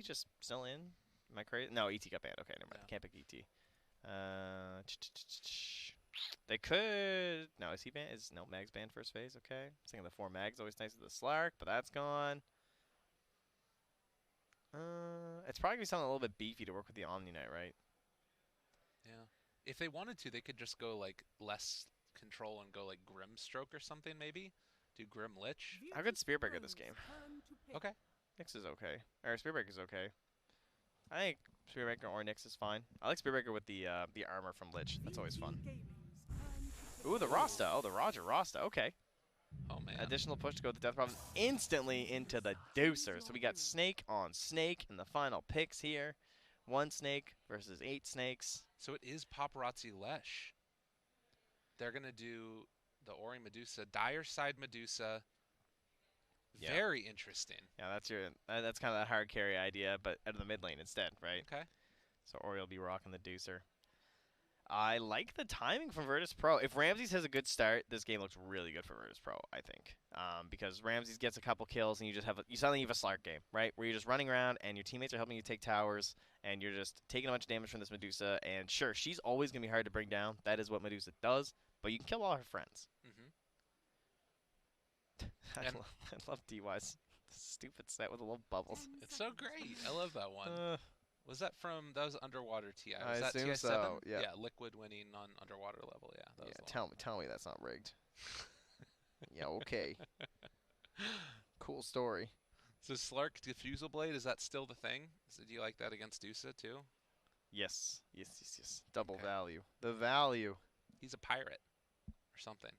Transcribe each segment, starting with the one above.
just still in? Am I crazy? No, ET got banned. Okay, never mind. Yeah. Can't pick ET. They could. No, is he banned? No, Mag's banned first phase. Okay. I was thinking the 4 Mag's always nice with the Slark, but that's gone. It's probably gonna be something a little bit beefy to work with the Omni Knight, right? Yeah. If they wanted to, they could just go like less control and go like Grim Stroke or something maybe. Do Grim Lich. How good Spearbreaker this game? Okay. Nyx is okay. Or Spearbreaker's okay. I think Spearbreaker or Nyx is fine. I like Spearbreaker with the armor from Lich. That's always fun. Ooh, the Rasta. Oh, the Roger Rasta. Okay. Oh man. Additional push to go with the Death Problem instantly into the Deucer. So we got Snake on Snake in the final picks here. 1 Snake versus 8 Snakes. So it is Paparazzi Lesh. They're gonna do the Ori Medusa, Dire Side Medusa. Yeah. Very interesting. Yeah, that's kind of that hard carry idea, but out of the mid lane instead, right? Okay. So Ori will be rocking the Deucer. I like the timing from Virtus Pro. If Ramses has a good start, this game looks really good for Virtus Pro, I think. Because Ramses gets a couple kills and you suddenly have a Slark game, right? Where you're just running around and your teammates are helping you take towers and you're just taking a bunch of damage from this Medusa. And sure, she's always going to be hard to bring down. That is what Medusa does. But you can kill all her friends. I love DY's stupid set with the little bubbles. It's so great. I love that one. Was that was Underwater TI? Was that assume TI 7? so, yeah. Yeah, Liquid winning on Underwater level. Yeah, that was the tell me that's not rigged. Yeah, okay. Cool story. So Slark Diffusal Blade, is that still the thing? Do you like that against Dusa too? Yes. Double value. The value. He's a pirate or something.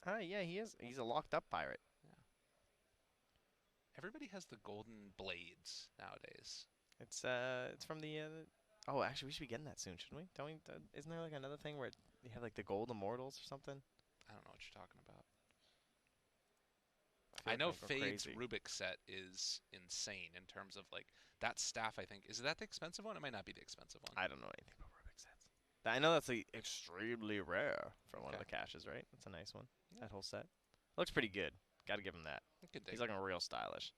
Yeah, he is. He's a locked up pirate. Yeah. Everybody has the golden blades nowadays. It's from the oh, actually we should be getting that soon, shouldn't we? Don't we? Isn't there like another thing where you have like the gold immortals or something? I don't know what you're talking about. I know Fade's Rubik set is insane in terms of like that staff. I think is that the expensive one? It might not be the expensive one. I don't know anything about Rubik sets. I know that's like extremely rare from one of the caches, right? That's a nice one. Yeah. That whole set looks pretty good. Got to give him that. He's looking real stylish.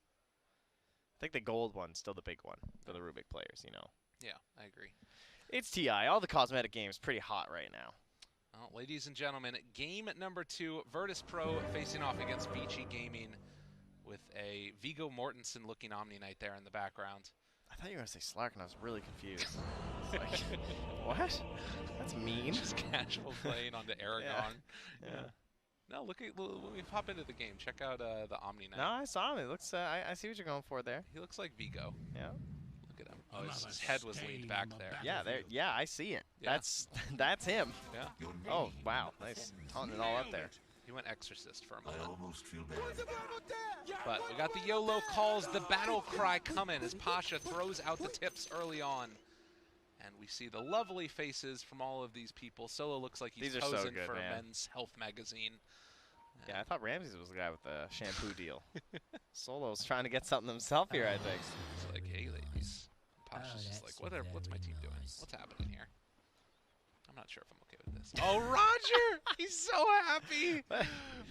I think the gold one's still the big one for the Rubik players, you know. Yeah, I agree. It's TI. All the cosmetic games pretty hot right now. Well, ladies and gentlemen, game number 2, Virtus Pro facing off against Vici Gaming with a Viggo Mortensen looking Omni Knight there in the background. I thought you were going to say Slark, and I was really confused. Like, what? That's mean. Just casual playing onto Aragon. Yeah. No, look at when we hop into the game. Check out the Omni Knight. No, I saw him. It looks. I see what you're going for there. He looks like Viggo. Yeah. Look at him. Oh, his head was leaned back there. Yeah, there. Yeah, I see it. Yeah. That's him. Yeah. Oh wow, nice. Taunting it all up there. He went Exorcist for a moment. I almost feel bad. But we got the YOLO calls, the battle cry coming as Pasha throws out the tips early on. And we see the lovely faces from all of these people. Solo looks like he's posing for a Men's Health magazine. Yeah, I thought Ramses was the guy with the shampoo deal. Solo's trying to get something himself here, I think. It's like, hey, ladies. Pasha's just like, what's my team doing? What's happening here? I'm not sure if I'm okay with this. Oh, Roger! He's so happy!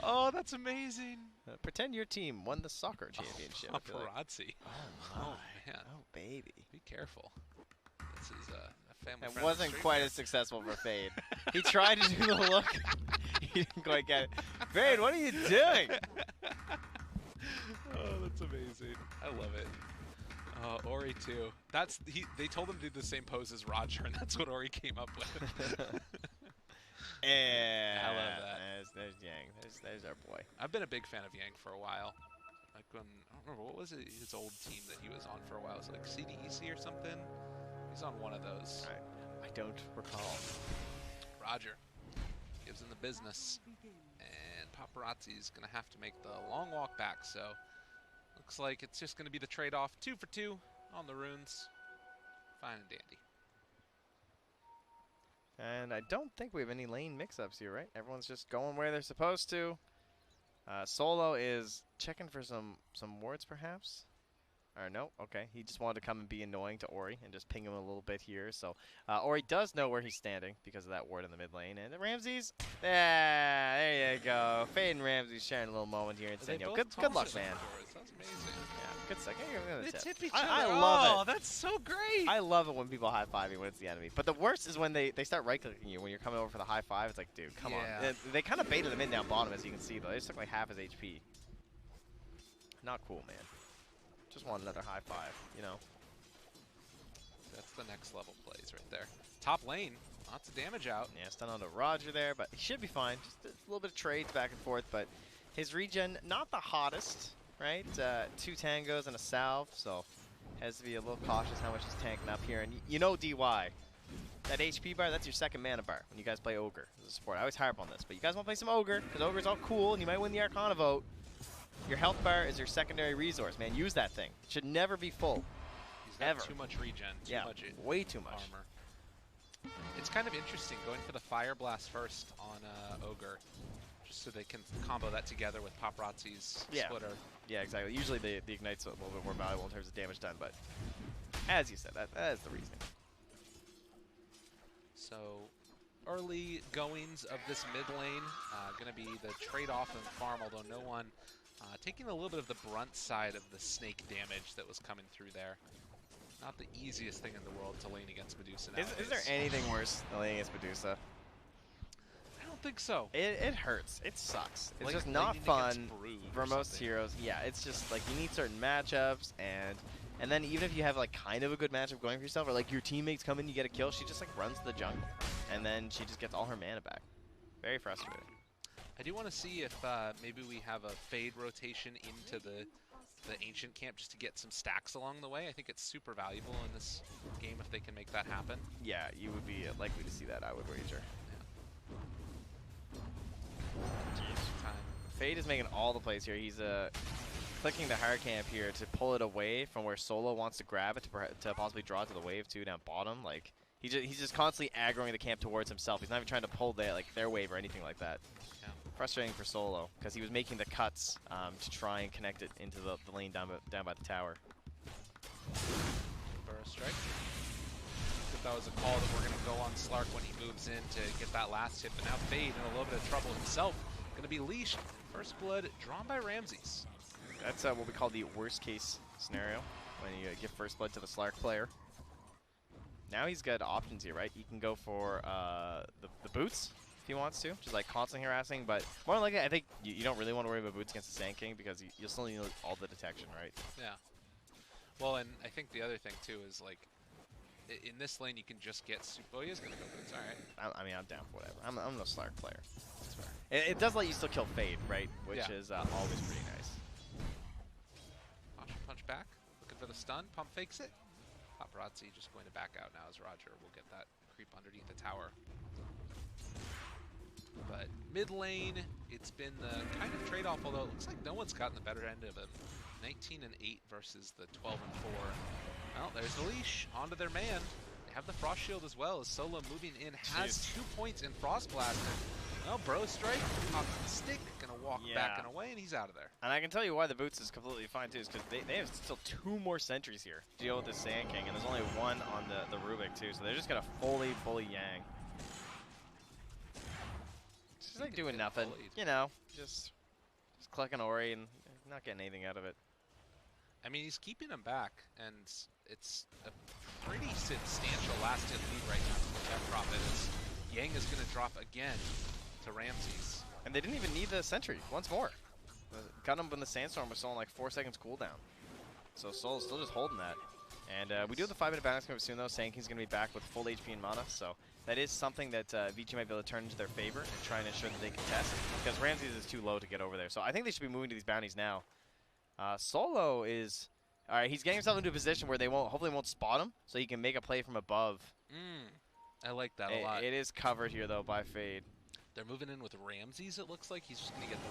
Oh, that's amazing. Pretend your team won the soccer championship. Oh, paparazzi. Oh, man. Oh, baby. Be careful. This is a family. It wasn't quite as successful for Fade. He tried to do the look. He didn't quite get it. Fade, what are you doing? Oh, that's amazing. I love it. Ori too. They told him to do the same pose as Roger, and that's what Ori came up with. Yeah, I love that. There's Yang. There's our boy. I've been a big fan of Yang for a while. Like when I don't remember what was it, his old team that he was on for a while. It was like CDEC or something. He's on one of those. I don't recall. Roger gives him the business, and Paparazzi's gonna have to make the long walk back. So looks like it's just gonna be the trade-off. 2 for 2 on the runes. Fine and dandy. And I don't think we have any lane mix-ups here, right? Everyone's just going where they're supposed to. Solo is checking for some wards, perhaps. Or no, okay. He just wanted to come and be annoying to Ori and just ping him a little bit here. So Ori does know where he's standing because of that ward in the mid lane. And the Ramses, there you go. Fade and Ramses sharing a little moment here and saying, yo, good luck, man. That's amazing. Yeah, good second. They tip each other. I love it. Oh, that's so great. I love it when people high-five you when it's the enemy. But the worst is when they start right-clicking you when you're coming over for the high-five. It's like, dude, come on. They kind of baited him in down bottom, as you can see, though. They just took like half his HP. Not cool, man. Just want another high-five, you know. That's the next level plays right there. Top lane, lots of damage out. Yeah, stun onto Roger there, but he should be fine. Just a little bit of trades back and forth, but his regen, not the hottest, right? 2 tangos and a salve, so has to be a little cautious how much he's tanking up here. And you know DY, that HP bar, that's your second mana bar when you guys play Ogre as a support. I always harp on this, but you guys want to play some Ogre, because Ogre's all cool, and you might win the Arcana vote. Your health bar is your secondary resource, man. Use that thing. It should never be full. He's got too much regen, too much way too much armor. It's kind of interesting going for the Fire Blast first on Ogre, just so they can combo that together with Paparazzi's splitter. Yeah, exactly. Usually the Ignite's a little bit more valuable in terms of damage done, but as you said, that is the reasoning. So early goings of this mid lane, going to be the trade-off and farm, although no one taking a little bit of the brunt side of the snake damage that was coming through there. Not the easiest thing in the world to lane against Medusa nowadays. Is there anything worse than laning against Medusa? I don't think so. It hurts. It sucks. It's like just not fun for most something. heroes. Yeah, it's just like you need certain matchups, and then even if you have like kind of a good matchup going for yourself, or like your teammates come in, you get a kill, she just like runs to the jungle, and then she just gets all her mana back. Very frustrating. I do want to see if maybe we have a fade rotation into the ancient camp just to get some stacks along the way. I think it's super valuable in this game if they can make that happen. Yeah, you would be likely to see that, I would wager. Time. Fade is making all the plays here. He's clicking the hard camp here to pull it away from where Solo wants to grab it to possibly draw it to the wave too down bottom. Like he's just constantly aggroing the camp towards himself. He's not even trying to pull their wave or anything like that. Yeah. Frustrating for Solo because he was making the cuts to try and connect it into the lane down by the tower. Burst strike. If that was a call that we're going to go on Slark when he moves in to get that last hit, but now Fade in a little bit of trouble himself. Going to be leashed. First blood drawn by Ramses. That's what we call the worst case scenario when you give first blood to the Slark player. Now he's got options here, right? He can go for the boots if he wants to, just like constantly harassing, but more than likely I think you don't really want to worry about boots against the Sand King because you'll still need all the detection, right? Yeah. Well, and I think the other thing too is like in this lane you can just get oh, he is going to go boots, alright. I mean, I'm down for whatever. I'm no Slark player. That's fair. It does let you still kill Fade, right? Which is always pretty nice. Punch back, looking for the stun, pump fakes it. Paparazzi just going to back out now as Roger will get that creep underneath the tower. But mid lane, it's been the kind of trade-off, although it looks like no one's gotten the better end of him. 19 and 8 versus the 12 and 4. Well, there's the leash onto their man. They have the Frost Shield as well as Solo moving in, has 2 points in Frost Blast. Well, Bro Strike, pops the stick, gonna walk back and away, and he's out of there. And I can tell you why the boots is completely fine too, is because they have still 2 more sentries here to deal with the Sand King, and there's only 1 on the Rubik too, so they're just gonna fully Yang. Just like doing nothing, you know, just clicking Ori and not getting anything out of it. I mean, he's keeping him back, and it's a pretty substantial last-hit lead right now for the Tech Prophet. Yang is going to drop again to Ramses. And they didn't even need the sentry once more. Got him when the Sandstorm was still on like 4 seconds cooldown. So Soul's still just holding that. And we do have the 5-minute balance coming soon though. Sand King's going to be back with full HP and mana. So that is something that VG might be able to turn into their favor and try and ensure that they can test. Because Ramses is too low to get over there. So I think they should be moving to these bounties now. Solo is... Alright, he's getting himself into a position where they hopefully won't spot him. So he can make a play from above. I like that a lot. It is covered here though by Fade. They're moving in with Ramses, it looks like. He's just going to get the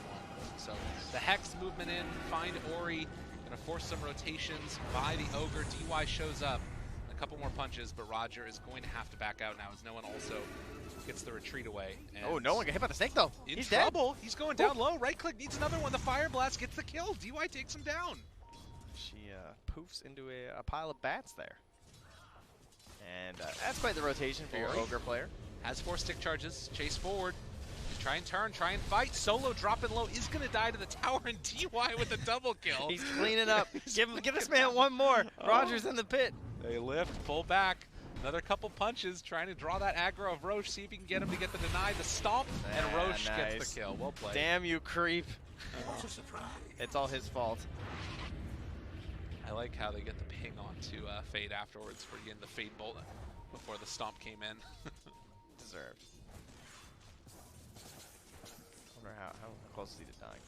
1. So the Hex movement in, find Ori. Going to force some rotations by the Ogre. DY shows up. A couple more punches, but Roger is going to have to back out now as no one also gets the retreat away. And oh, no one got hit by the snake though. He's trouble. Dead. He's going down low. Right click needs another one. The Fire Blast gets the kill. DY takes him down. She poofs into a pile of bats there. And that's quite the rotation for your Ogre player. Has 4 stick charges, chase forward. Try and turn, try and fight. Solo dropping low is going to die to the tower, and DY with a double kill. He's cleaning up. Give this man one more. Roger's in the pit. They lift, pull back. Another couple punches, trying to draw that aggro of Roche, see if he can get him to get the deny, the stomp, and Roche gets the kill. Well played. Damn you, creep. It's all his fault. I like how they get the ping onto Fade afterwards for getting the Fade bolt before the stomp came in. Deserved. I wonder how close is he to dying?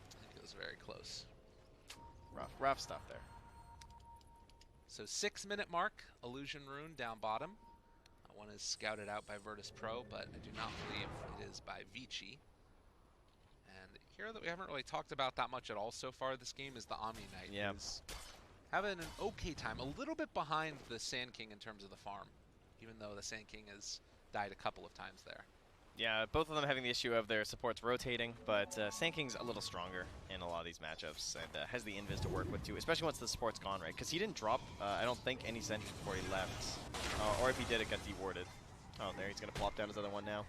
I think it was very close. Rough stuff there. So 6-minute mark, Illusion Rune down bottom. One is scouted out by Virtus Pro, but I do not believe it is by Vici. And here that we haven't really talked about that much at all so far this game is the Omni Knight. Yeah. Who's having an okay time, a little bit behind the Sand King in terms of the farm, even though the Sand King has died a couple of times there. Yeah, both of them having the issue of their supports rotating, but Sand King's a little stronger in a lot of these matchups and has the invis to work with too, especially once the support's gone, right? Because he didn't drop, I don't think, any sentries before he left. Or if he did, it got dewarded. Oh, there, he's going to plop down his other one now.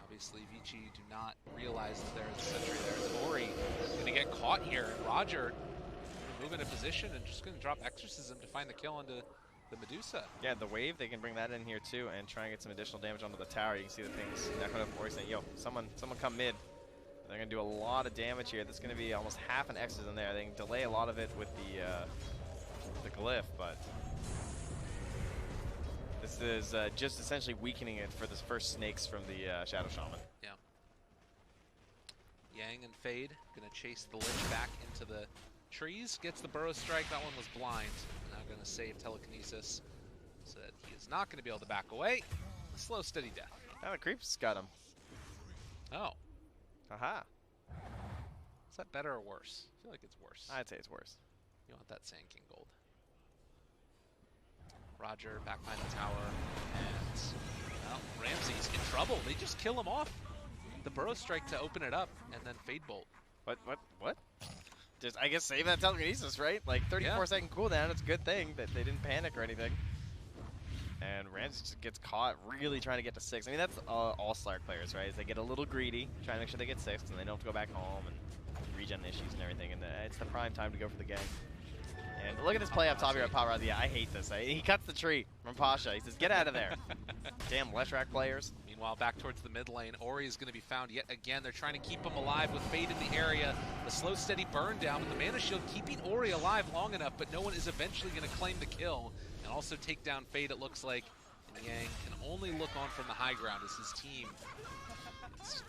Obviously, Vici do not realize that there is a sentry there. Ori going to get caught here, and Roger move into position and just going to drop Exorcism to find the kill onto the Medusa. Yeah, the wave, they can bring that in here too and try and get some additional damage onto the tower. You can see the things knocking up Ori saying, yo, someone come mid. They're going to do a lot of damage here. This is going to be almost half an Exorcism there. They can delay a lot of it with the glyph, but this is just essentially weakening it for this first snakes from the Shadow Shaman. Yeah. Yang and Fade going to chase the Lich back into the trees. Gets the Burrow Strike. That one was blind. Now going to save Telekinesis so that he is not going to be able to back away. A slow, steady death. Now the creep's got him. Oh. Aha. Is that better or worse? I feel like it's worse. I'd say it's worse. You want that Sand King gold. Roger back behind the tower, and well, Ramsey's in trouble. They just kill him off. The Burrow Strike to open it up, and then Fade Bolt. What? Just, I guess, save that Telekinesis, right? Like, 34-second cooldown, it's a good thing that they didn't panic or anything. And Ramsey just gets caught really trying to get to 6. I mean, that's all Slark players, right? Is they get a little greedy, trying to make sure they get 6, and they don't have to go back home and regen issues and everything. And it's the prime time to go for the gank. And look at this play up top here at Paparazzi. I hate this. He cuts the tree from Pasha. He says, get out of there. Damn Leshrac players. Meanwhile, back towards the mid lane, Ori is going to be found yet again. They're trying to keep him alive with Fade in the area. The slow, steady burn down, but the Mana Shield keeping Ori alive long enough, but no one is eventually going to claim the kill and also take down Fade, it looks like. And Yang can only look on from the high ground as his team gets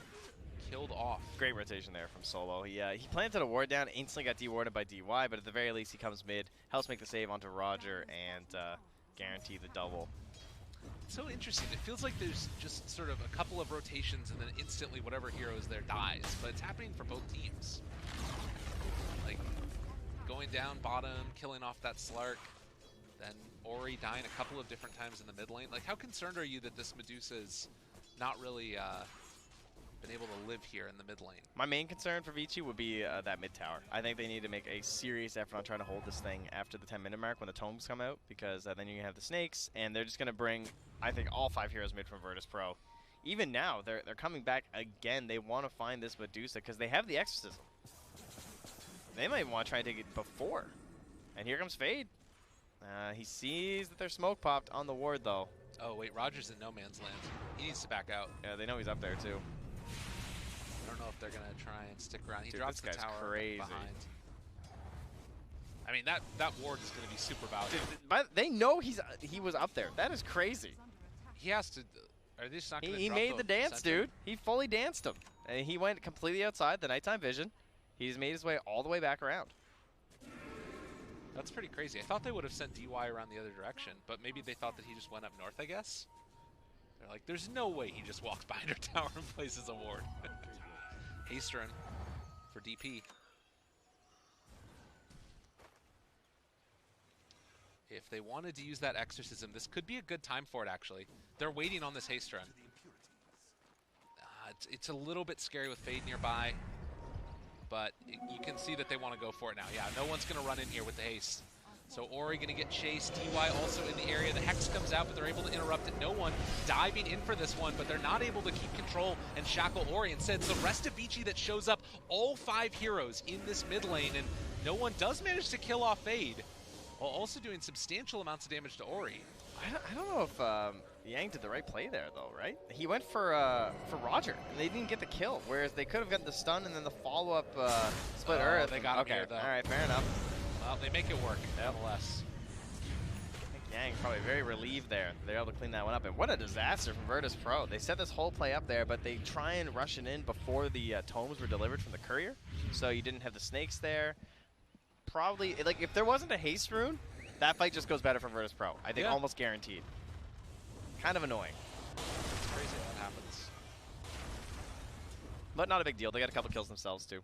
killed off. Great rotation there from Solo. He planted a ward down, instantly got dewarded by DY, but at the very least he comes mid, helps make the save onto Roger, and guarantee the double. It's so interesting. It feels like there's just sort of a couple of rotations and then instantly whatever hero is there dies, but it's happening for both teams. Like, going down bottom, killing off that Slark, then Ori dying a couple of different times in the mid lane. Like, how concerned are you that this Medusa is not really been able to live here in the mid lane? My main concern for Vici would be that mid tower. I think they need to make a serious effort on trying to hold this thing after the 10-minute mark when the tomes come out, because then you have the snakes, and they're just going to bring, I think, all 5 heroes mid from Virtus Pro. Even now, they're coming back again. They want to find this Medusa because they have the Exorcism. They might want to try and take it before. And here comes Fade. He sees that there's smoke popped on the ward, though. Oh, wait, Roger's in no man's land. He needs to back out. Yeah, they know he's up there, too. I don't know if they're going to try and stick around. He Dude, drops this the guy's tower crazy. behind. I mean, that ward is going to be super valuable. Dude, but they know he was up there. That is crazy. He has to... Are they just not going to He made the dance, dude. He fully danced him. And he went completely outside the nighttime vision. He's made his way all the way back around. That's pretty crazy. I thought they would have sent DY around the other direction, but maybe they thought that he just went up north, I guess. They're like, there's no way he just walks behind our tower and places a ward. Haste run for DP. If they wanted to use that Exorcism, this could be a good time for it, actually. They're waiting on this haste run. It's a little bit scary with Fade nearby. but you can see that they want to go for it now. Yeah, no one's going to run in here with the haste. So Ori going to get chased. TY also in the area. The Hex comes out, but they're able to interrupt it. No one diving in for this one, but they're not able to keep control and shackle Ori. Instead, it's the rest of Vici that shows up. All 5 heroes in this mid lane, and no one does manage to kill off Fade, while also doing substantial amounts of damage to Ori. I don't know if Yang did the right play there, though, right? He went for Roger, and they didn't get the kill, whereas they could have gotten the stun and then the follow-up split Earth. They got him okay, here, though. all right, fair enough. Well, they make it work, nonetheless. I think Yang probably very relieved there. They're able to clean that one up, and what a disaster from Virtus Pro. They set this whole play up there, but they try and rush it in before the tomes were delivered from the courier, so you didn't have the snakes there. Probably, like, if there wasn't a haste rune, that fight just goes better for Virtus Pro. I think almost guaranteed. Kind of annoying. It's crazy how that happens. But not a big deal. They got a couple kills themselves, too.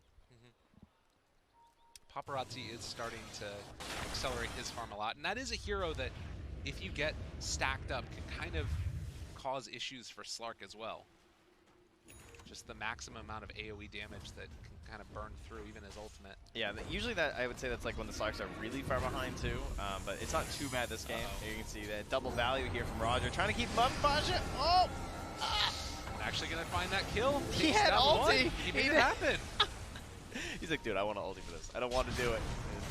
Paparazzi is starting to accelerate his farm a lot, and that is a hero that, if you get stacked up, can kind of cause issues for Slark as well. Just the maximum amount of AoE damage that can kind of burn through even his ultimate. Yeah, usually that I would say that's like when the Slarks are really far behind too, but it's not too bad this game. Here you can see that double value here from Roger, trying to keep him up. Oh! Actually gonna find that kill. He had ulti. He made it happen. He's like, dude, I want to ulti for this. I don't want to do it.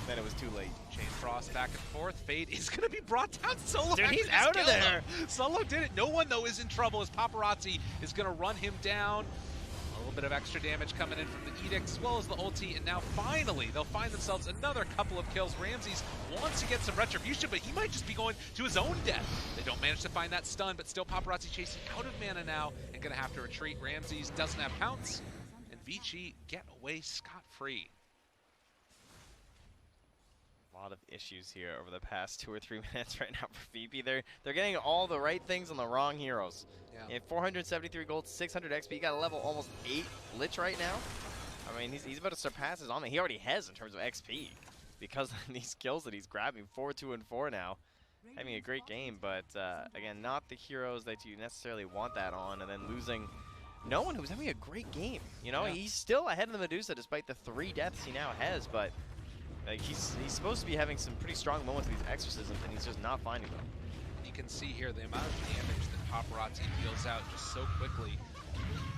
And then it was too late. Chain Frost back and forth. Fade is going to be brought down. Solo. Dude, he's out of there. Solo did it. No one, though, is in trouble as Paparazzi is going to run him down. A little bit of extra damage coming in from the Edict as well as the ulti. And now, finally, they'll find themselves another couple of kills. Ramses wants to get some retribution, but he might just be going to his own death. They don't manage to find that stun, but still Paparazzi chasing out of mana now and going to have to retreat. Ramses doesn't have pounce. Vici get away scot-free. A lot of issues here over the past 2 or 3 minutes right now for VP. They're getting all the right things on the wrong heroes. Yeah. In 473 gold, 600 XP. You got a level almost 8 Lich right now. I mean, he's about to surpass his Omni. He already has in terms of XP because of these kills that he's grabbing. 4, 2, and 4 now. Having a great game, but again, not the heroes that you necessarily want that on, and then losing no one who's having a great game. You know, he's still ahead of the Medusa despite the 3 deaths he now has, but like, he's supposed to be having some pretty strong moments with these exorcisms, and he's just not finding them. You can see here the amount of damage that Paparazzi deals out just so quickly.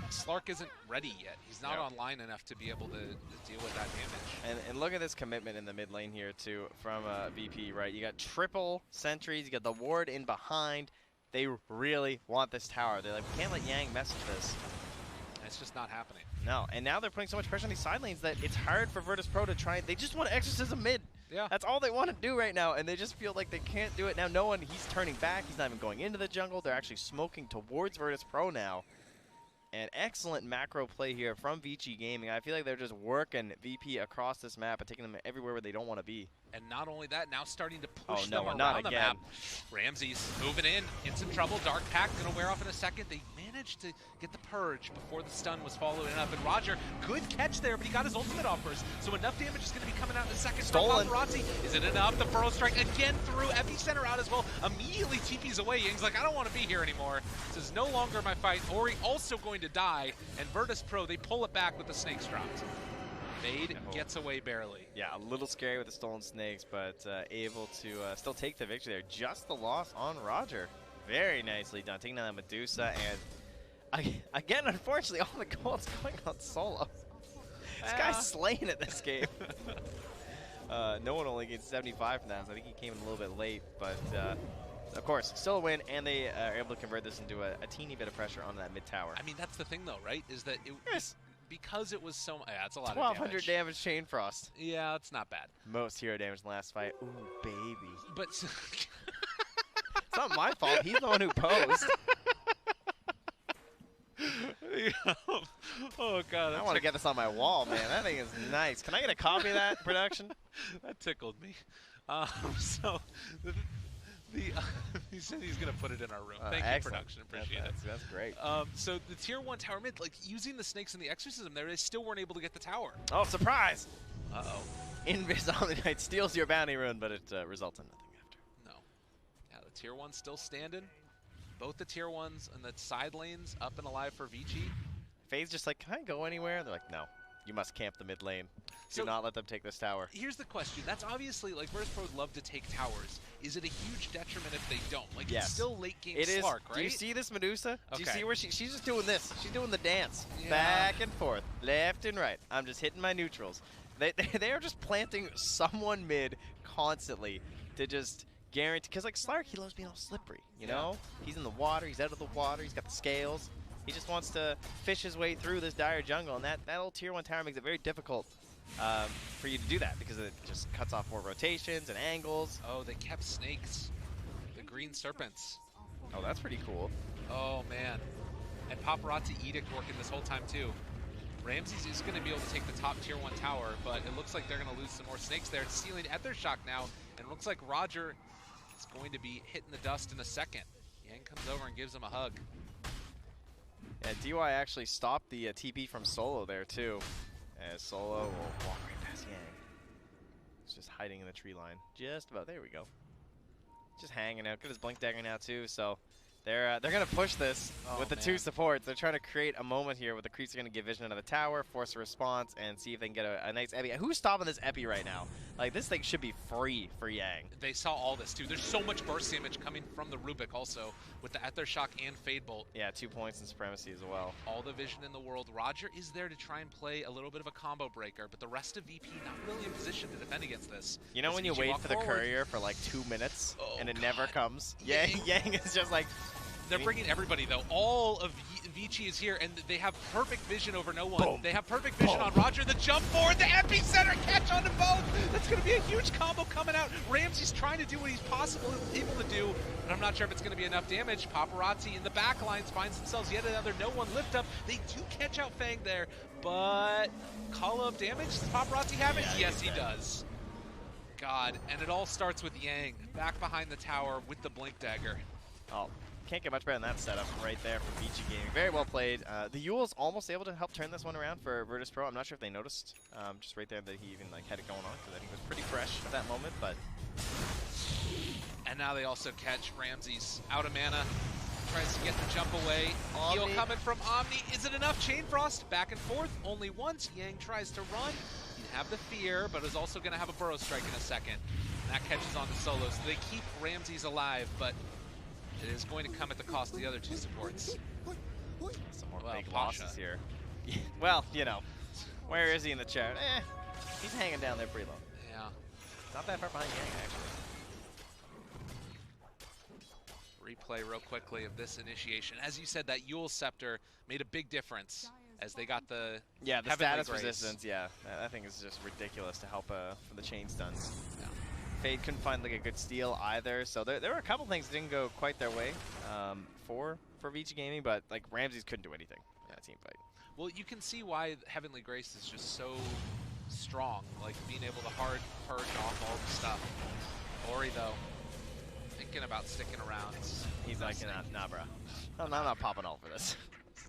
Slark isn't ready yet. He's not online enough to be able to deal with that damage. And look at this commitment in the mid lane here, too, from VP, right? You got triple sentries, you got the ward in behind. They really want this tower. They're like, we can't let Yang mess with this. It's just not happening. No, and now they're putting so much pressure on these side lanes that it's hard for Virtus Pro to try. They just want to exorcism mid. Yeah. That's all they want to do right now, and they just feel like they can't do it. Now no one, he's turning back. He's not even going into the jungle. They're actually smoking towards Virtus Pro now. An excellent macro play here from Vici Gaming. I feel like they're just working VP across this map and taking them everywhere where they don't want to be. And not only that, now starting to push them not around the again. map. Ramses moving in some trouble. Dark Pact gonna wear off in a second. They managed to get the purge before the stun was following up. And Roger, good catch there, but he got his ultimate off first. So enough damage is gonna be coming out in a second. Stolen. Paparazzi. Is it enough? The Burrow Strike again through. Epicenter out as well. Immediately TP's away. Ying's like, I don't want to be here anymore. This is no longer my fight. Ori also going to die. And Virtus Pro, they pull it back with the snakes dropped. Fade gets away barely. Yeah, a little scary with the stolen snakes, but able to still take the victory there. Just the loss on Roger. Very nicely done. Taking down that Medusa, and again, unfortunately, all the gold's going on Solo. This guy's slaying it this game. No one only gets 75 from that, so I think he came in a little bit late, but of course, still a win, and they are able to convert this into a teeny bit of pressure on that mid tower. I mean, that's the thing, though, right? Is that because it was so... Yeah, it's a lot of 1,200 damage Chain Frost. Yeah, it's not bad. Most hero damage in the last fight. Ooh, baby. But... It's not my fault. He's the one who posed. Oh, God. I want to get this on my wall, man. That thing is nice. Can I get a copy of that, production? That tickled me. He said he's going to put it in our room. Thank you, production. Appreciate it. That's great. So the tier 1 tower mid, like using the snakes and the exorcism there, they still weren't able to get the tower. Oh, surprise! Uh-oh. Invis Omni-Knight steals your bounty rune, but it results in nothing after. No. Yeah, the tier 1's still standing. Both the tier 1s and the side lanes up and alive for Vici. Fade's just like, can I go anywhere? They're like, no. You must camp the mid lane. So Do not let them take this tower. here's the question. That's obviously, like, Virtus.pro would love to take towers. Is it a huge detriment if they don't? Like, Yes. it's still late game It is. Slark, right? Do you see this Medusa? Do you Okay. see where she's just doing this? She's doing the dance. Yeah. Back and forth, left and right. I'm just hitting my neutrals. They are just planting someone mid constantly to just guarantee. Because, like, Slark, he loves being all slippery, you know? He's in the water. He's out of the water. He's got the scales. He just wants to fish his way through this dire jungle. And that old tier 1 tower makes it very difficult for you to do that because it just cuts off more rotations and angles. Oh, they kept snakes. The green serpents. Oh, that's pretty cool. Oh, man. And Paparazzi Edict working this whole time, too. Ramses is going to be able to take the top tier 1 tower, but it looks like they're going to lose some more snakes there. It's stealing Ethershock now, and it looks like Roger is going to be hitting the dust in a second. Yang comes over and gives him a hug. Yeah, DY actually stopped the TP from Solo there, too. As Solo will walk right past Yang. He's just hiding in the tree line. Just about. There we go. Just hanging out. Got his Blink Dagger now, too, so they're going to push this with the 2 supports. They're trying to create a moment here where the creeps are going to give vision out of the tower, force a response, and see if they can get a nice epi. Who's stopping this epi right now? Like, this thing should be free for Yang. They saw all this, too. There's so much burst damage coming from the Rubik also, with the Ethershock and Fade Bolt. Yeah, 2 points in Supremacy as well. All the vision in the world. Roger is there to try and play a little bit of a combo breaker, but the rest of VP not really in position to defend against this. You know As when you VG wait walk for the forward, courier for like 2 minutes and it God. never comes? Yang. Yang is just like... They're bringing everybody, though. All of Vici is here, and they have perfect vision over no one. Boom. They have perfect vision on Roger. The jump forward, the epicenter catch onto both. That's going to be a huge combo coming out. Ramsey's trying to do what he's able to do, but I'm not sure if it's going to be enough damage. Paparazzi in the back lines finds themselves yet another no one lift up. They do catch out Fang there, but call up damage. Does Paparazzi have it? Yeah, Yes, he does. God, and it all starts with Yang back behind the tower with the Blink Dagger. Oh, can't get much better than that setup right there from Vici Gaming. Very well played. The Yule's almost able to help turn this one around for Virtus.pro. I'm not sure if they noticed just right there that he even like had it going on because I think it was pretty fresh at that moment. But and now they also catch Ramses out of mana. Tries to get the jump away. Heal coming from Omni. Is it enough? Chain Frost back and forth. Only once. Yang tries to run. He'd have the fear, but is also going to have a Burrow Strike in a second. And that catches on to Solo. So they keep Ramses alive, but it is going to come at the cost of the other 2 supports. some more Well, big Pasha. losses here. Well, you know, where is he in the chart? He's hanging down there pretty low. Yeah. Not that far behind Yang, actually. Replay real quickly of this initiation. As you said, that Yule Scepter made a big difference as they got the Yeah, the Heavenly status Grace. resistance, yeah. That thing is just ridiculous to help for the chain stuns. Yeah. Fade couldn't find like a good steal either, so there were a couple things that didn't go quite their way for Vici Gaming, but like Ramses couldn't do anything in that team fight. Well, you can see why Heavenly Grace is just so strong, like being able to hard purge off all the stuff. Ori, though, thinking about sticking around. He's like, nah, bro. I'm not popping all for this.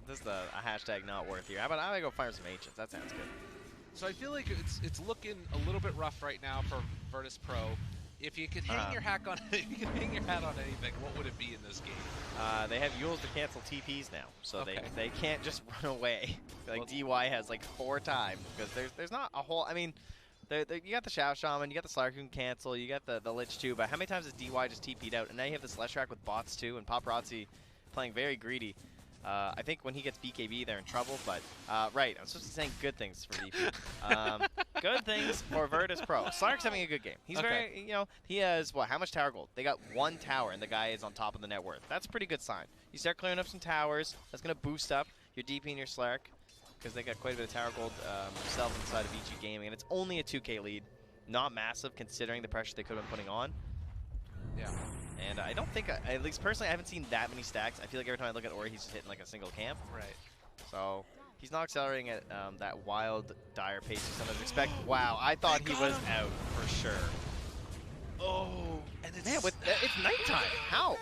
This is a hashtag not worth here. How about I go find some ancients? That sounds good. So I feel like it's looking a little bit rough right now for Virtus.pro. If you could hang your hat on, if you could hang your hat on anything, what would it be in this game? They have Yules to cancel TPs now, so Okay. they can't just run away. Like DY has like 4 times because there's not a whole. I mean, you got the Shadow Shaman, you got the Slark who can cancel, you got the Lich too. But how many times has DY just TP'd out? And now you have this Leshrac with bots too, and Paparazzi playing very greedy. I think when he gets BKB, they're in trouble, but right, I'm supposed to be saying good things for VP. Good things for Virtus.pro. Slark's having a good game. He's very, you know, he has, what, how much tower gold? They got 1 tower, and the guy is on top of the net worth. That's a pretty good sign. You start clearing up some towers, that's going to boost up your DP and your Slark, because they got quite a bit of tower gold themselves inside of VG Gaming, and it's only a 2K lead. Not massive, considering the pressure they could have been putting on. Yeah. And I don't think, at least personally, I haven't seen that many stacks. I feel like every time I look at Ori, he's just hitting like a single camp. Right. So he's not accelerating at that wild, dire pace you sometimes expect. Wow, I thought he was out for sure. Oh, and it's Man, it's nighttime. How?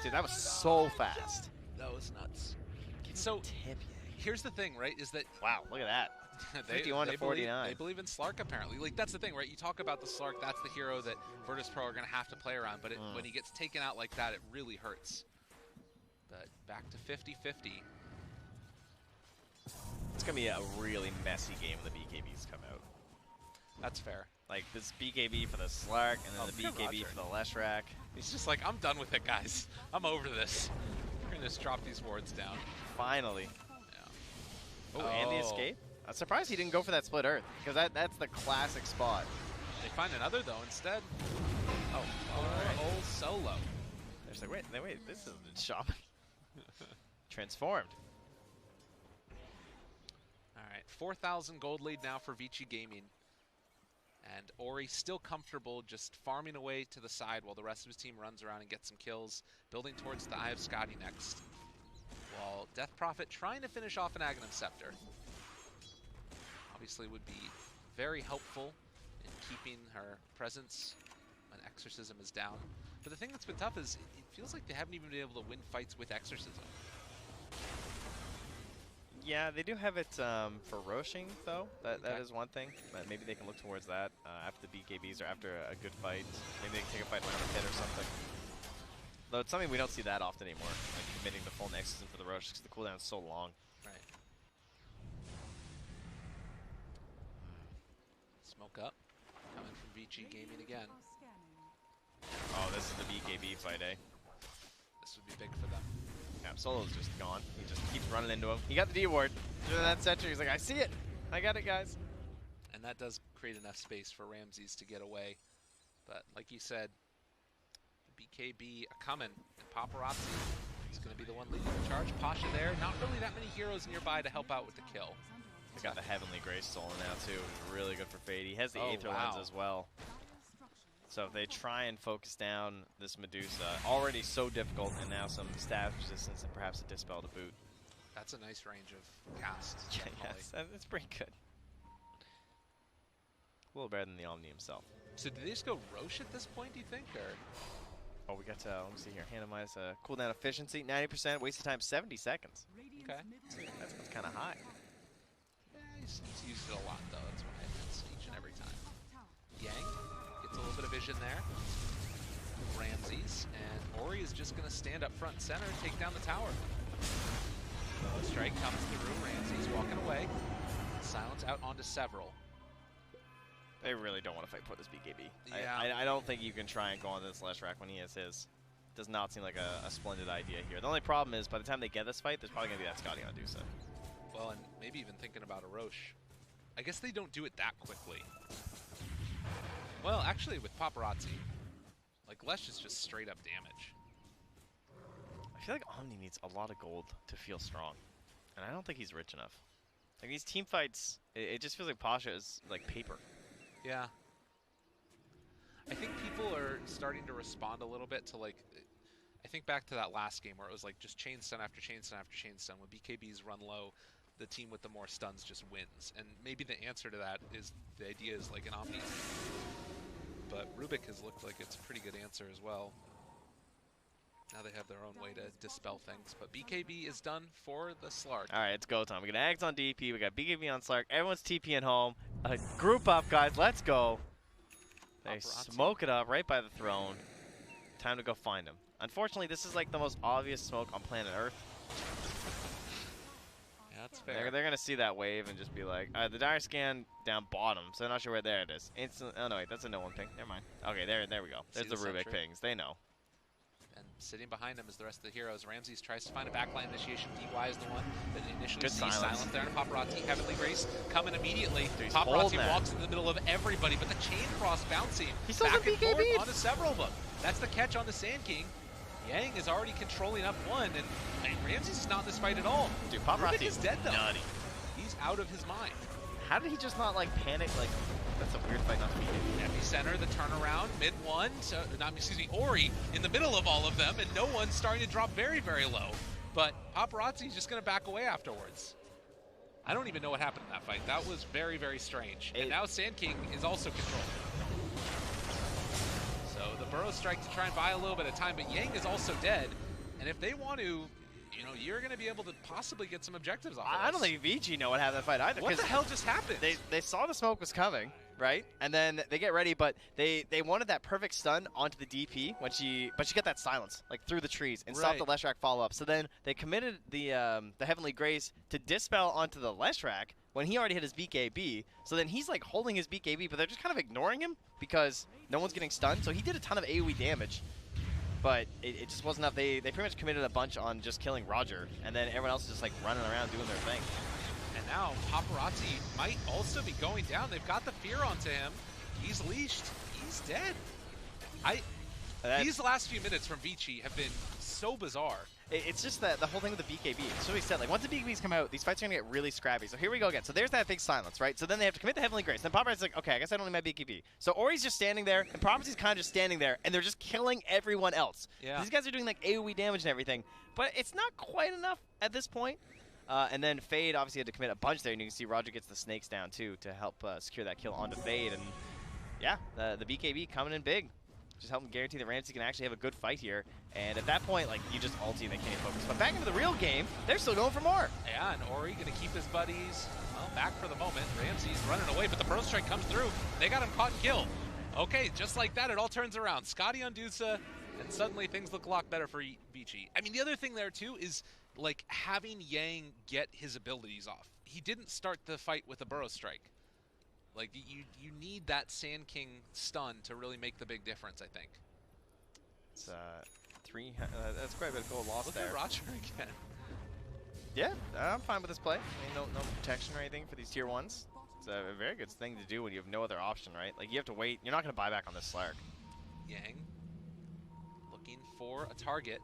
Dude, that was so fast. that was nuts. So here's the thing, right? Is that Wow, look at that. 51 to 49. They believe in Slark, apparently. Like, that's the thing, right? You talk about the Slark, that's the hero that Virtus.pro are going to have to play around, but when he gets taken out like that, it really hurts. But back to 50-50. It's going to be a really messy game when the BKBs come out. That's fair. Like, this BKB for the Slark, and then the BKB Roger. for the Leshrac. He's just like, I'm done with it, guys. I'm over this. We're going to just drop these wards down. Finally. Yeah. Oh, and the escape? I'm surprised he didn't go for that split earth, because that's the classic spot. They find another, though, instead. Oh, alright. Oh, solo. They're just like, wait, this isn't shopping. Transformed. All right, 4,000 gold lead now for Vici Gaming. And Ori still comfortable just farming away to the side while the rest of his team runs around and gets some kills, building towards the Eye of Scotty next. While Death Prophet trying to finish off an Aghanim Scepter. Obviously would be very helpful in keeping her presence when Exorcism is down. But the thing that's been tough is it feels like they haven't even been able to win fights with Exorcism. Yeah, they do have it for Roshing, though. That Okay. is one thing. But maybe they can look towards that after the BKBs or after a good fight. Maybe they can take a fight around a pit or something. Though it's something we don't see that often anymore, like committing the full Exorcism for the Rosh, because the cooldown is so long. Right. Smoke up. Coming from Vici Gaming again. Oh, this is the BKB fight, eh? This would be big for them. Yeah, Solo's just gone. He just keeps running into him. He got the D ward. That Sentry, he's like, I see it. I got it, guys. And that does create enough space for Ramses to get away. But like you said, BKB coming, and Paparazzi is going to be the one leading the charge. Pasha there, not really that many heroes nearby to help out with the kill. They got the Heavenly Grace stolen now, too. Really good for Fade. He has the Aether wow. Lens as well. So if they try and focus down this Medusa, already so difficult, and now some staff resistance and perhaps a Dispel to boot. That's a nice range of casts. Yes, that's pretty good. A little better than the Omni himself. So did they just go Roche at this point, do you think? Or Oh, we got to, let me see here. Hannah minus cooldown efficiency, 90%, wasted time 70 seconds. okay. That's kind of high. Yeah, he's used it a lot, though. That's why it's each and every time. Yang gets a little bit of vision there. Ramses, and Ori is just going to stand up front and center and take down the tower. Strike comes through. Ramses walking away. Silence out onto several. They really don't want to fight for this BKB. Yeah. I don't think you can try and go on this Leshrac when he has his. Does not seem like a splendid idea here. The only problem is by the time they get this fight, there's probably going to be that Scotty on Dusa. Well, and maybe even thinking about a Roche. I guess they don't do it that quickly. Well, actually, with Paparazzi, like, Lesh is just straight up damage. I feel like Omni needs a lot of gold to feel strong. And I don't think he's rich enough. Like, these team fights, it just feels like Pasha is like paper. Yeah. I think people are starting to respond a little bit to, like, I think back to that last game where it was like just chain stun after chain stun after chain stun. When BKBs run low, the team with the more stuns just wins. And maybe the answer to that is the idea is like an Omni. But Rubik has looked like it's a pretty good answer as well. Now they have their own way to dispel things. But BKB is done for the Slark. All right, it's go time. We got Ags on DP. We got BKB on Slark. Everyone's TPing home. Group up, guys. Let's go. They Paparazzi. smoke it up right by the throne. Time to go find him. Unfortunately, this is like the most obvious smoke on planet Earth. Yeah, that's fair. They're going to see that wave and just be like, the dire scan down bottom, so they're not sure where there it is. Instant. Oh, no, wait, that's a no one ping. Never mind. Okay, there we go. There's See the the Rubik sentry? pings. They know. And sitting behind him is the rest of the heroes. Ramses tries to find a backline initiation. DY is the one that initially Good sees silence. silent there. And Paparazzi, Heavenly Grace, coming immediately. Dude, he's Paparazzi holding that. walks into the middle of everybody, but the chain cross bouncing He still back has a and forth BKB. onto several of them. That's the catch on the Sand King. Yang is already controlling up one, and Ramses is not in this fight at all. Dude, Rubik Paparazzi is dead, though. nutty. He's out of his mind. How did he just not, like, panic? Like, that's a weird fight not to be in. Epicenter, the turnaround, mid one, so, not, excuse me, Ori in the middle of all of them, and no one's starting to drop very, very low. But Paparazzi's just going to back away afterwards. I don't even know what happened in that fight. That was very, very strange. And now Sand King is also controlled. So the Burrow strike to try and buy a little bit of time, but Yang is also dead. And if they want to, you know, you're going to be able to possibly get some objectives off of I don't this. think VG know what happened in that fight either. What the 'cause hell just happened? They saw the smoke was coming, right? And then they get ready, but they wanted that perfect stun onto the DP but she got that silence, like through the trees, and stopped the Leshrac follow-up. So then they committed the Heavenly Grace to dispel onto the Leshrac when he already hit his BKB. So then he's like holding his BKB, but they're just kind of ignoring him because no one's getting stunned. So he did a ton of AoE damage, but it just wasn't enough. They pretty much committed a bunch on just killing Roger, and then everyone else is just like running around doing their thing. And now Paparazzi might also be going down. They've got the fear onto him. He's leashed. He's dead. These last few minutes from Vici have been so bizarre. It's just that the whole thing with the BKB. It's what we said. Like, once the BKBs come out, these fights are going to get really scrappy. So here we go again. So there's that big silence, right? So then they have to commit the Heavenly Grace. Then Paparazzi's like, okay, I guess I don't need my BKB. So Ori's just standing there, and Paparazzi's kind of just standing there, and they're just killing everyone else. Yeah. These guys are doing, like, AoE damage and everything. But it's not quite enough at this point. And then Fade obviously had to commit a bunch there, and you can see Roger gets the snakes down, too, to help secure that kill onto Fade. And, yeah, the BKB coming in big. Just help them guarantee that Ramsey can actually have a good fight here. And at that point, like, you just ulti and they can't focus. But back into the real game, they're still going for more. Yeah, and Ori going to keep his buddies, well, back for the moment. Ramsey's running away, but the Burrow Strike comes through. They got him caught and killed. Okay, just like that, it all turns around. Scotty on Dusa, and suddenly things look a lot better for Vici. I mean, the other thing there, too, is, like, having Yang get his abilities off. He didn't start the fight with a Burrow Strike. Like, you need that Sand King stun to really make the big difference, I think. It's that's quite a bit of gold lost there. Look at Roger again. Yeah, I'm fine with this play. I mean, no protection or anything for these tier 1s. It's a very good thing to do when you have no other option, right? Like, you have to wait. You're not going to buy back on this Slark. Yang looking for a target.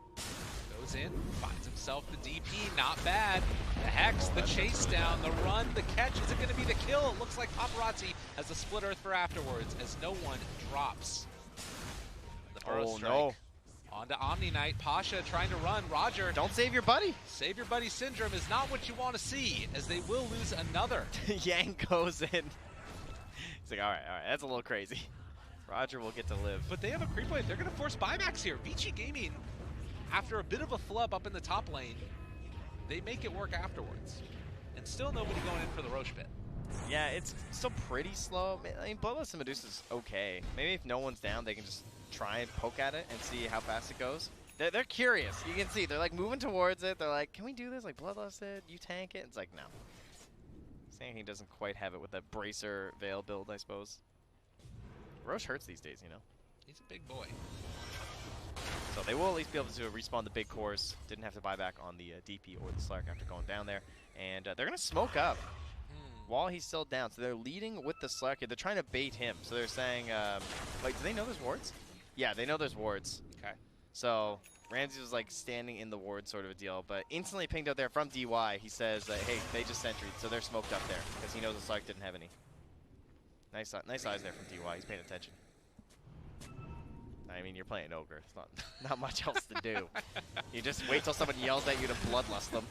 Goes in, finds himself the DP, not bad. The Hex, the chase down, the run, the catch. Is it going to be the kill? It looks like Paparazzi has the split earth for afterwards as no one drops. The Burrow Strike. No. On to Omni Knight. Pasha trying to run. Roger. Don't save your buddy. Save your buddy syndrome is not what you want to see, as they will lose another. Yang goes in. He's like, all right, that's a little crazy. Roger will get to live. But they have a creep wave. They're going to force buybacks here. Vici Gaming, after a bit of a flub up in the top lane, they make it work afterwards. And still nobody going in for the Roche pit. Yeah, it's still pretty slow. I mean, Bloodlust and Medusa's okay. Maybe if no one's down, they can just try and poke at it and see how fast it goes. They're curious. You can see they're like moving towards it. They're like, can we do this like Bloodlust did? You tank it? It's like, no. Sand King doesn't quite have it with that Bracer Veil build, I suppose. Roche hurts these days, you know. He's a big boy. So they will at least be able to respawn the big cores. Didn't have to buy back on the DP or the Slark after going down there. And they're going to smoke up while he's still down. So they're leading with the Slark. They're trying to bait him. So they're saying, wait, do they know there's wards? Yeah, they know there's wards. Okay. So Ramsey was like standing in the ward sort of a deal. But instantly pinged out there from DY. He says, hey, they just sentryed. So they're smoked up there because he knows the Slark didn't have any. Nice eyes there from DY. He's paying attention. I mean, you're playing Ogre. It's not much else to do. You just wait till someone yells at you to bloodlust them.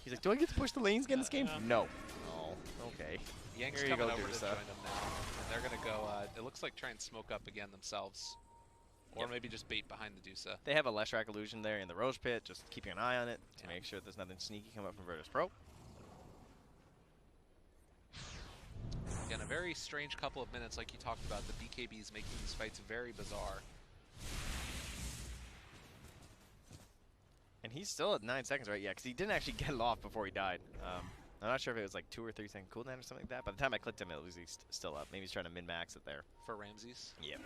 He's like, do I get to push the lanes again this game? No. Oh, okay. Yang's Here you coming go, over to Dursa. join them now. And they're going to go, it looks like try and smoke up again themselves. Or maybe just bait behind the Dusa. They have a Leshrac illusion there in the Roche pit, just keeping an eye on it to make sure there's nothing sneaky coming up from Virtus Pro. Again, a very strange couple of minutes like you talked about. The BKBs making these fights very bizarre. And he's still at 9 seconds, right? Yeah, because he didn't actually get it off before he died. I'm not sure if it was like 2 or 3 second cooldown or something like that. By the time I clicked him, it was still up. Maybe he's trying to min-max it there. For Ramses? Yep.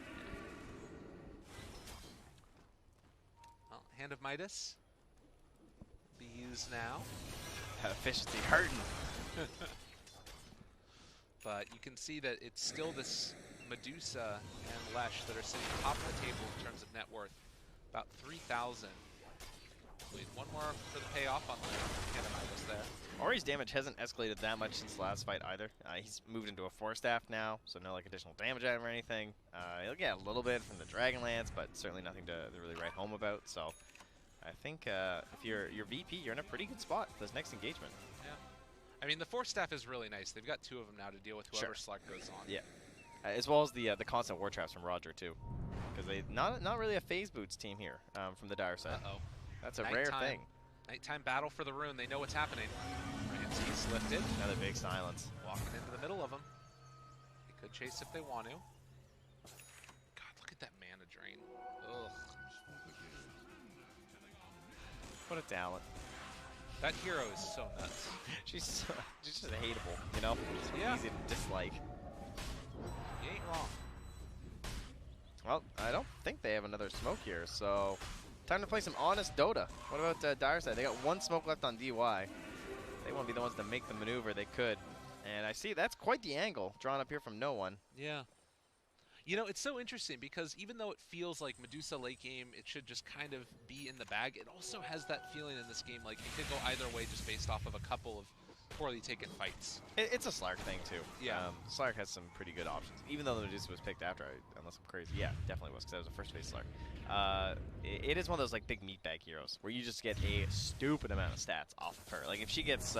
Well, Hand of Midas will be used now. That efficiency hurting. But you can see that it's still this Medusa and Lesh that are sitting top of the table in terms of net worth. About 3,000. Wait, one more for the payoff on the Hand of Midas there. Ori's damage hasn't escalated that much since the last fight either. He's moved into a 4-staff now, so no like additional damage item or anything. He'll get a little bit from the Dragonlance, but certainly nothing to really write home about. So I think if you're VP, you're in a pretty good spot for this next engagement. Yeah. I mean, the 4-staff is really nice. They've got 2 of them now to deal with whoever Slark goes on. Yeah. As well as the constant war traps from Roger too. Because they not really a phase boots team here from the Dire set. Uh-oh. That's a rare thing. Nighttime battle for the rune. They know what's happening. Ramsey's lifted. Another big silence. Walking into the middle of them. Could chase if they want to. God, look at that mana drain. Ugh. What a talent. That hero is so nuts. She's just hateable, you know? It's Yeah. easy to dislike. You ain't wrong. Well, I don't think they have another smoke here, so time to play some honest Dota. What about Dire Side? They got one smoke left on DY. They want to be the ones to make the maneuver. They could. And I see that's quite the angle drawn up here from no one. Yeah. You know, it's so interesting because even though it feels like Medusa late game, it should just kind of be in the bag, it also has that feeling in this game like it could go either way just based off of a couple of poorly taken fights. It's a Slark thing, too. Yeah. Slark has some pretty good options. Even though the Medusa was picked after, unless I'm crazy. Yeah, definitely was, because that was a first phase Slark. It is one of those like big meatbag heroes where you just get a stupid amount of stats off of her. Like if she gets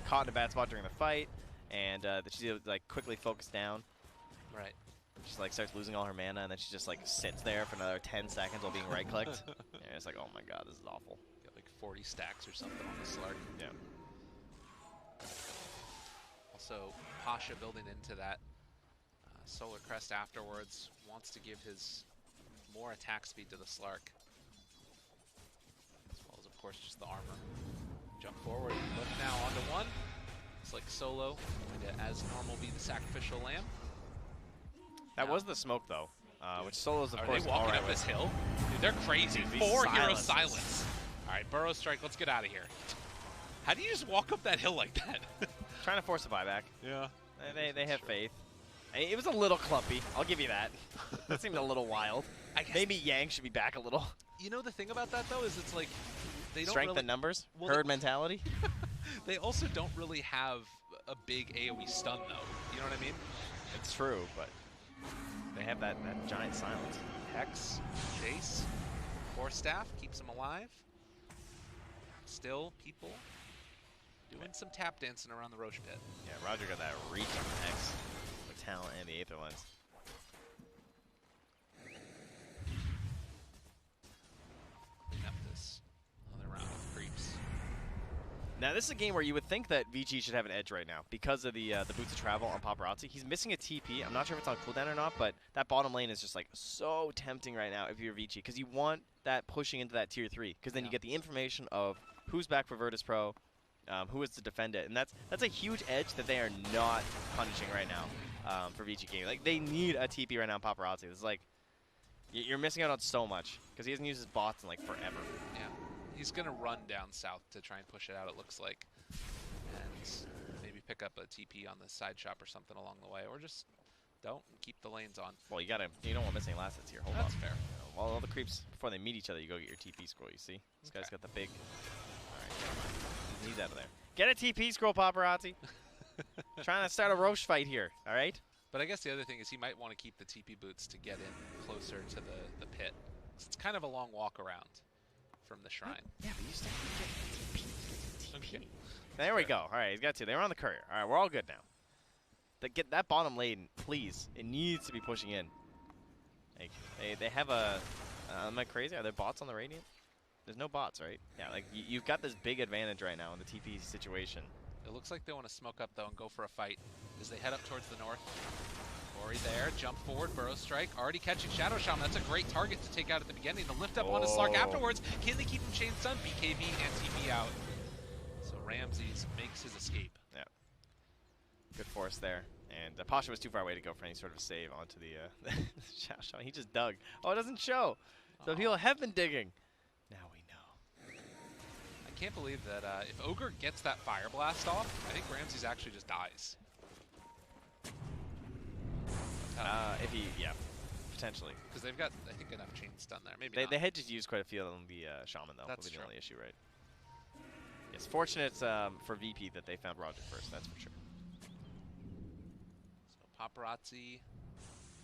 caught in a bad spot during the fight, and she's like quickly focused down. Right. She like starts losing all her mana, and then she just like sits there for another 10 seconds while being right-clicked. And it's like, oh my god, this is awful. Get like 40 stacks or something on the Slark. Yeah. Also, Pasha building into that Solar Crest afterwards, wants to give his more attack speed to the Slark. As well as, of course, just the armor. Jump forward, look now onto one. It's like Solo going to, as normal, be the sacrificial lamb. That was the smoke, though, which Solo's, of Are course, they walking alright up with. this hill? Dude, they're crazy. Dude, these 4 hero silences. silence. All right, Burrow Strike, let's get out of here. How do you just walk up that hill like that? Trying to force a buyback. Yeah. They have faith. It was a little clumpy. I'll give you that. That seemed a little wild. I guess Maybe Yang should be back a little. You know the thing about that though is it's like they don't Strength really, in numbers. well, Herd mentality. They also don't really have a big AoE stun though. You know what I mean? It's true, but they have that giant silence. Hex, Chase, Force Staff keeps them alive. Still, people doing some tap dancing around the Roche pit. Yeah, Roger got that reach on the Hex, the talent, and the Aether Lens. Clean up this other round of creeps. Now, this is a game where you would think that VG should have an edge right now because of the Boots of Travel on Paparazzi. He's missing a TP. I'm not sure if it's on cooldown or not, but that bottom lane is just like so tempting right now if you're VG because you want that pushing into that tier 3 because then you get the information of who's back for Virtus Pro, who is to defend it, and that's a huge edge that they are not punishing right now for VG Gaming. Like they need a TP right now on Paparazzi. It's like you're missing out on so much because he hasn't used his bots in like forever. Yeah. He's going to run down south to try and push it out, it looks like. And maybe pick up a TP on the side shop or something along the way. Or just don't and keep the lanes on. Well, you don't want missing last hits here. Hold That's on. fair. You know, all the creeps, before they meet each other, you go get your TP scroll, you see? This guy's got the big... Alright, he's out of there. Get a TP scroll, Paparazzi! Trying to start a Roche fight here, alright? But I guess the other thing is he might want to keep the TP boots to get in closer to the pit. It's kind of a long walk around from the shrine. Yeah, but you still get TP. Okay. There we go. Alright, he's got 2. They were on the courier. Alright, we're all good now. Get that bottom lane, please. It needs to be pushing in. Like, they have a... am I crazy? Are there bots on the Radiant? There's no bots, right? Yeah, like, you've got this big advantage right now in the TP situation. It looks like they want to smoke up, though, and go for a fight as they head up towards the north. Ori there, jump forward, Burrow Strike, already catching Shadow Shaman. That's a great target to take out at the beginning. The lift up on his Slark afterwards. Can they keep him chain stun? BKB and TP out. So Ramses makes his escape. Yeah. Good force there. And Pasha was too far away to go for any sort of save onto the Shadow Shaman. He just dug. Oh, it doesn't show. So people have been digging. Now we know. I can't believe that if Ogre gets that Fire Blast off, I think Ramses actually just dies. Yeah, potentially. Because they've got, I think, enough chain stun there. Maybe not. They had just used quite a few on the Shaman, though. That's Would be true. the only issue, right? Yes, fortunate for VP that they found Roger first, that's for sure. So Paparazzi,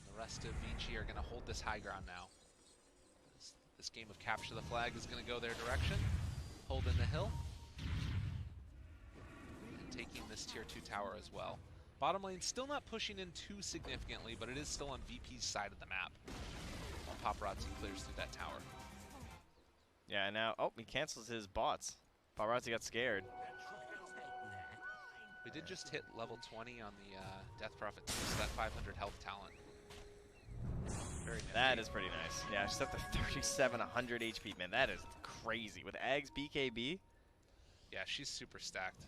the rest of Vici are going to hold this high ground now. This game of Capture the Flag is going to go their direction. Holding the hill. And taking this tier 2 tower as well. Bottom lane still not pushing in too significantly, but it is still on VP's side of the map. While Paparazzi clears through that tower. Yeah, and now, oh, he cancels his bots. Paparazzi got scared. We did just hit level 20 on the Death Prophet, so that 500 health talent. Very nifty. That is pretty nice. Yeah, she's up to 3,700 HP. Man, that is crazy. With Ags BKB? Yeah, she's super stacked.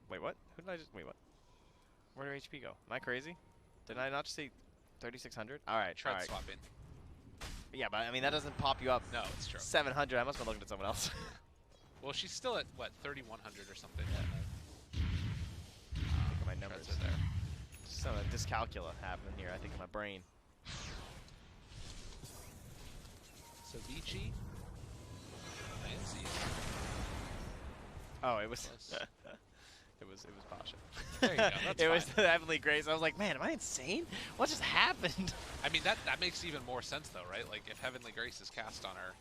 Wait, what? Who did I just... Wait, what? Where did HP go? Am I crazy? Did I not just say 3,600? Alright, Tread alright. swapping. Yeah, but I mean, that doesn't pop you up. No, it's true. 700. I must have been looking at someone else. Well, she's still at, what, 3,100 or something. I think my numbers Treads are there. Some dyscalculia happening here, I think, in my brain. So Vici, Ramsey. Oh, it was... Close. It was Pasha. There you go, that's It was fine. Heavenly Grace. I was like, man, am I insane? What just happened? I mean, that makes even more sense, though, right? Like, if Heavenly Grace is cast on her.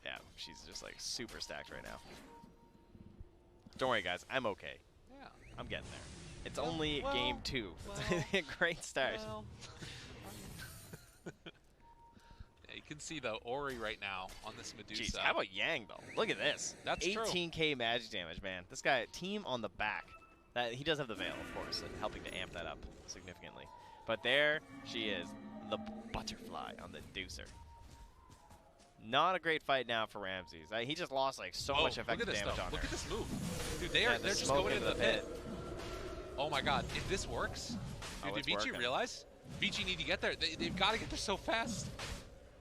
Yeah, she's just like super stacked right now. Don't worry, guys. I'm okay. Yeah. I'm getting there. It's Well, only well, game 2. well, It's a great start. Well. Yeah, you can see, though, Ori right now on this Medusa. Jeez, how about Yang, though? Look at this. That's true. 18k magic damage, man. This guy, team on the back. He does have the Veil, of course, and helping to amp that up significantly. But there she is, the butterfly on the Deucer. Not a great fight now for Ramses. He just lost like so much effective damage on her. Look at this move. Dude, Yeah, they're just going into the pit. Oh my god, if this works, dude, Oh, did it's Vici working. realize? Vici need to get there. They've got to get there so fast.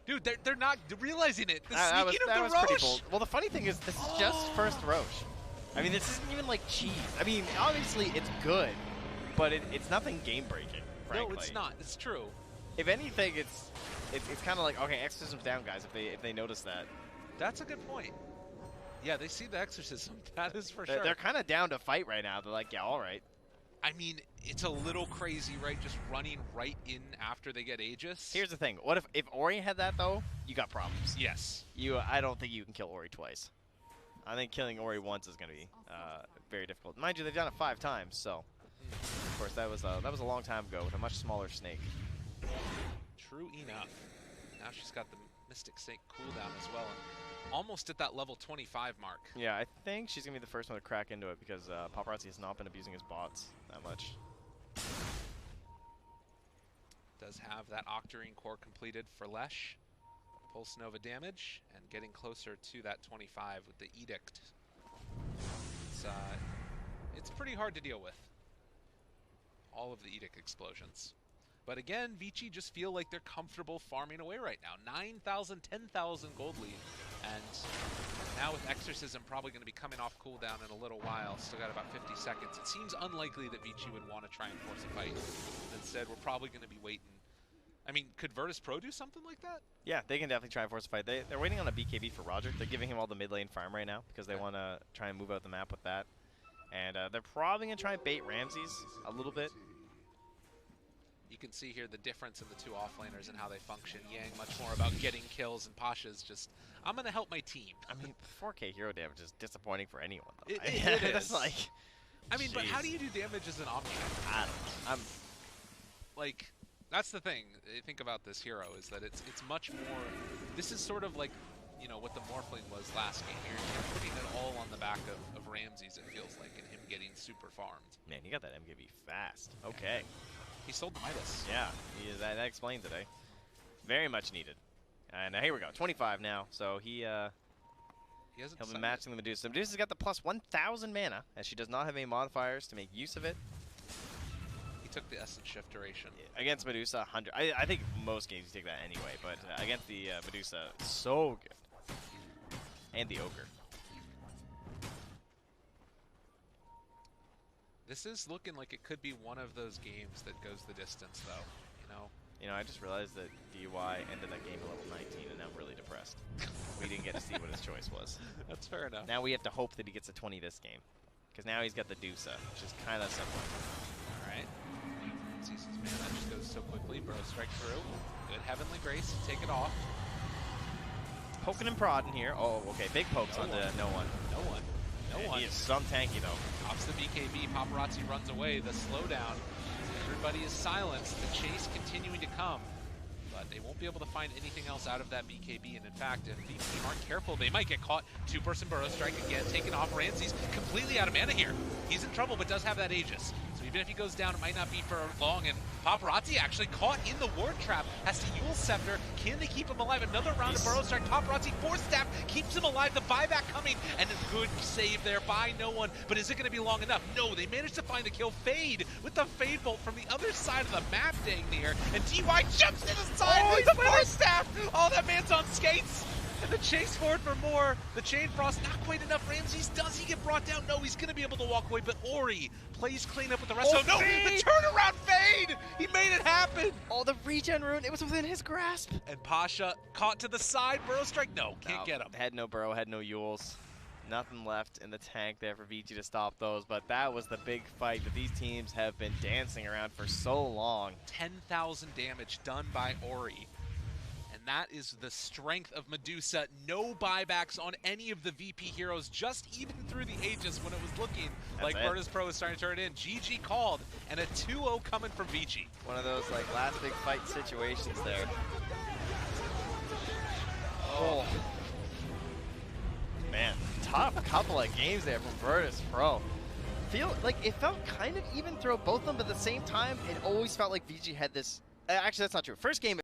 Dude, they're not realizing it. The sneaking that of was the pretty Roche. bold. Well, the funny thing is, this is just first Roche. I mean, this isn't even like cheese. I mean, obviously it's good, but it's nothing game-breaking, frankly. No, it's not. It's true. If anything, it's kind of like, okay, exorcism's down, guys. If they notice that, That's a good point. Yeah, they see the exorcism. That is for sure. they're kind of down to fight right now. They're like, yeah, all right. I mean, it's a little crazy, right? Just running right in after they get Aegis. Here's the thing: what if Ori had that though? You got problems. Yes. I don't think you can kill Ori twice. I think killing Ori once is going to be very difficult. Mind you, they've done it 5 times, so of course that was a long time ago with a much smaller snake. True enough. Now she's got the Mystic Snake cooldown as well, and almost at that level 25 mark. Yeah, I think she's going to be the first one to crack into it because Paparazzi has not been abusing his bots that much. Does have that Octarine core completed for Lesh. Pulse Nova damage, and getting closer to that 25 with the Edict. It's pretty hard to deal with. All of the Edict explosions. But again, Vici just feel like they're comfortable farming away right now. 9,000, 10,000 gold lead. And now with Exorcism probably going to be coming off cooldown in a little while. Still got about 50 seconds. It seems unlikely that Vici would want to try and force a fight. Instead, we're probably going to be waiting. I mean, could Virtus Pro do something like that? Yeah, they can definitely try and force a fight. They're waiting on a BKB for Roger. They're giving him all the mid lane farm right now because they want to try and move out the map with that. And they're probably going to try and bait Ramses a little bit. You can see here the difference in the two offlaners and how they function. Yang much more about getting kills, and Pasha's just, I'm going to help my team. I mean, 4k hero damage is disappointing for anyone, though. It That's is. like, I mean, but how jeez. do you do damage as an Omni? I don't know. Like, that's the thing. I think about this hero is that it's much more. This is sort of like, you know, what the Morphling was last game. You're putting it all on the back of Ramses, it feels like, and him getting super farmed. Man, he got that MKB fast. Okay. He sold the Midas. Yeah, that explains it, eh? Very much needed. And here we go, 25 now. So He hasn't he'll be signed matching the Medusa. Medusa's got the plus 1,000 mana, as she does not have any modifiers to make use of it. He took the Essence Shift duration. Against Medusa, 100. I think most games you take that anyway, but against the Medusa, so good. And the Ogre. This is looking like it could be one of those games that goes the distance, though. You know, I just realized that DUI ended that game at level 19, and I'm really depressed. We didn't get to see what his choice was. That's fair enough. Now we have to hope that he gets a 20 this game. Because now he's got the Dusa, which is kind of simple. All right. Sees his mana just goes so quickly. Bro, strike through. Good Heavenly Grace. Take it off. Poking and prodding here. Oh, okay. Big pokes onto no one. No one. No And one. he is some tanky, though. Pops the BKB. Paparazzi runs away. The slowdown. Everybody is silenced. The chase continuing to come. but they won't be able to find anything else out of that BKB. And in fact, if VP aren't careful, they might get caught. Two-person Burrow Strike again, taken off. Ramsey's completely out of mana here. He's in trouble, but does have that Aegis. So even if he goes down, it might not be for long. And Paparazzi actually caught in the ward trap, has to Yule Scepter. Can they keep him alive? Another round of Burrow Strike. Paparazzi Force Staff keeps him alive. The buyback coming, and a good save there by no one. But is it going to be long enough? No, they managed to find the kill. Fade with the Fade Bolt from the other side of the map, dang near. And DY jumps to the side with the Force Staff. Oh, that man's on skates. And the chase forward for more. The Chain Frost, not quite enough. Ramses, does he get brought down? No, he's going to be able to walk away, but Ori plays clean up with the rest. Oh, Oh, no, fade! the turnaround Fade! He made it happen! Oh, the regen rune, it was within his grasp. And Pasha caught to the side. Burrow Strike, no, can't get him. Had no Burrow, had no Yules. Nothing left in the tank there for VG to stop those, but that was the big fight that these teams have been dancing around for so long. 10,000 damage done by Ori. And that is the strength of Medusa. No buybacks on any of the VP heroes, just even through the Aegis when it was looking like Virtus Pro was starting to turn it in. GG called, and a 2-0 coming from VG. One of those like last big fight situations there. Oh. Man, tough couple of games there from Virtus Pro. Feel like it felt kind of even throw both of them, but at the same time, it always felt like VG had this. Actually, that's not true. First game,